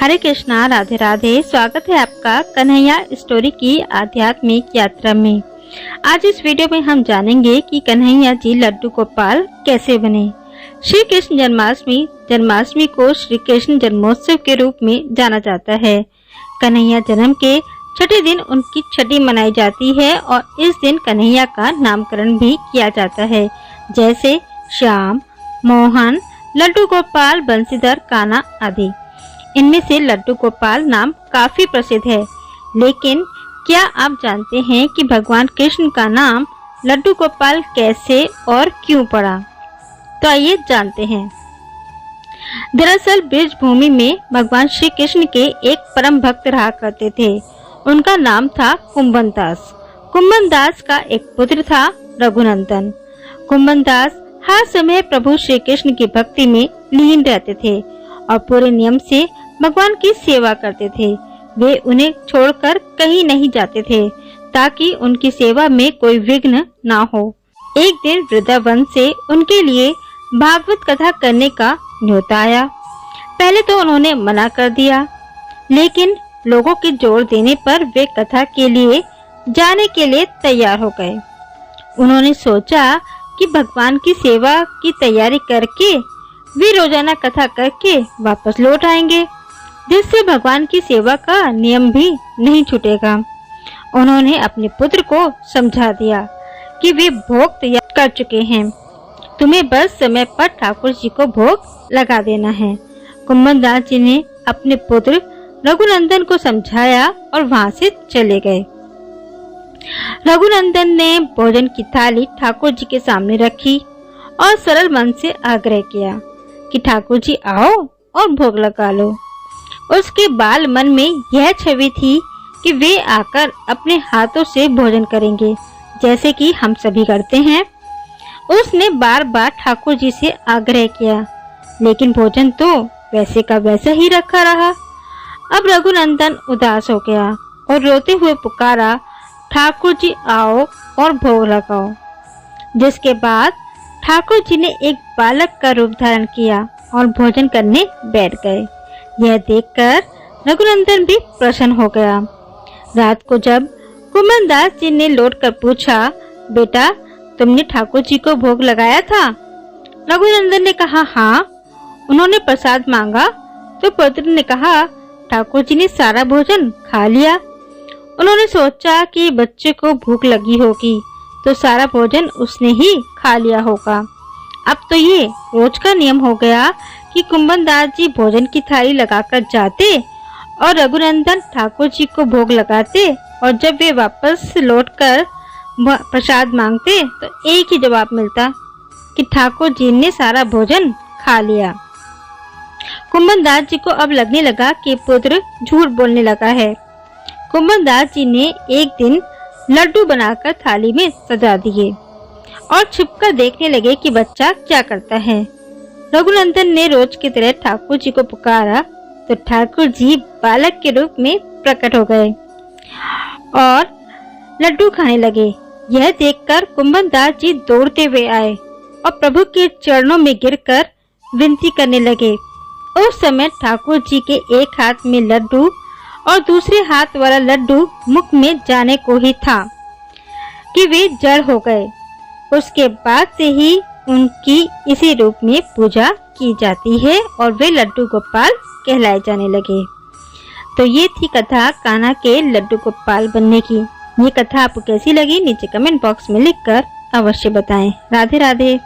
हरे कृष्णा, राधे राधे। स्वागत है आपका कन्हैया स्टोरी की आध्यात्मिक यात्रा में। आज इस वीडियो में हम जानेंगे कि कन्हैया जी लड्डू गोपाल कैसे बने। श्री कृष्ण जन्माष्टमी को श्री कृष्ण जन्मोत्सव के रूप में जाना जाता है। कन्हैया जन्म के छठे दिन उनकी छठी मनाई जाती है और इस दिन कन्हैया का नामकरण भी किया जाता है, जैसे श्याम, मोहन, लड्डू गोपाल, बंसीधर, कान्हा आदि। इनमें से लड्डू गोपाल नाम काफी प्रसिद्ध है, लेकिन क्या आप जानते हैं कि भगवान कृष्ण का नाम लड्डू गोपाल कैसे और क्यों पड़ा? तो आइए जानते हैं। दरअसल ब्रज भूमि में भगवान श्री कृष्ण के एक परम भक्त रहा करते थे। उनका नाम था कुंभन दास। कुंभन दास का एक पुत्र था रघुनंदन। कुंभन दास हर समय प्रभु श्री कृष्ण की भक्ति में लीन रहते थे और पूरे नियम से भगवान की सेवा करते थे। वे उन्हें छोड़कर कहीं नहीं जाते थे ताकि उनकी सेवा में कोई विघ्न ना हो। एक दिन वृंदावन से उनके लिए भागवत कथा करने का न्योता आया। पहले तो उन्होंने मना कर दिया, लेकिन लोगों के जोर देने पर वे कथा के लिए जाने के लिए तैयार हो गए। उन्होंने सोचा कि भगवान की सेवा की तैयारी करके वे रोजाना कथा करके वापस लौट आएंगे, जिससे भगवान की सेवा का नियम भी नहीं छूटेगा। उन्होंने अपने पुत्र को समझा दिया कि वे भोग तैयार कर चुके हैं, तुम्हें बस समय पर ठाकुर जी को भोग लगा देना है। कुंभन दास जी ने अपने पुत्र रघुनंदन को समझाया और वहां से चले गए। रघुनंदन ने भोजन की थाली ठाकुर जी के सामने रखी और सरल मन से आग्रह किया कि ठाकुर जी आओ और भोग लगा लो। उसके बाल मन में यह छवि थी कि वे आकर अपने हाथों से भोजन करेंगे, जैसे कि हम सभी करते हैं। उसने बार बार ठाकुर जी से आग्रह किया, लेकिन भोजन तो वैसे का वैसा ही रखा रहा। अब रघुनंदन उदास हो गया और रोते हुए पुकारा, ठाकुर जी आओ और भोग लगाओ। जिसके बाद ठाकुर जी ने एक बालक का रूप धारण किया और भोजन करने बैठ गए। यह देखकर रघुनंदन भी प्रसन्न हो गया। रात को जब कुंभन दास जी ने लौटकर पूछा, बेटा तुमने ठाकुर जी को भोग लगाया था? रघुनंदन ने कहा, हाँ। उन्होंने प्रसाद मांगा तो पुत्र ने कहा, ठाकुर जी ने सारा भोजन खा लिया। उन्होंने सोचा कि बच्चे को भूख लगी होगी तो सारा भोजन उसने ही खा लिया होगा। अब तो ये रोज का नियम हो गया कि कुंभन दास जी भोजन की थाली लगाकर जाते और रघुनंदन ठाकुर जी को भोग लगाते, और जब वे वापस लौटकर प्रसाद मांगते तो एक ही जवाब मिलता कि ठाकुर जी ने सारा भोजन खा लिया। कुंभन दास जी को अब लगने लगा कि पुत्र झूठ बोलने लगा है। कुंभन दास जी ने एक दिन लड्डू बनाकर थाली में सजा दिए और छिपकर देखने लगे कि बच्चा क्या करता है। रघुनंदन ने रोज की तरह ठाकुर जी को पुकारा तो ठाकुर जी बालक के रूप में प्रकट हो गए और लड्डू खाने लगे। यह देखकर कुंभन दास जी दौड़ते हुए आए और प्रभु के चरणों में गिरकर विनती करने लगे। उस समय ठाकुर जी के एक हाथ में लड्डू और दूसरे हाथ वाला लड्डू मुख में जाने को ही था कि वे जड़ हो गए। उसके बाद से ही उनकी इसी रूप में पूजा की जाती है और वे लड्डू गोपाल कहलाए जाने लगे। तो ये थी कथा कान्हा के लड्डू गोपाल बनने की। ये कथा आपको कैसी लगी नीचे कमेंट बॉक्स में लिखकर अवश्य बताएं। राधे राधे।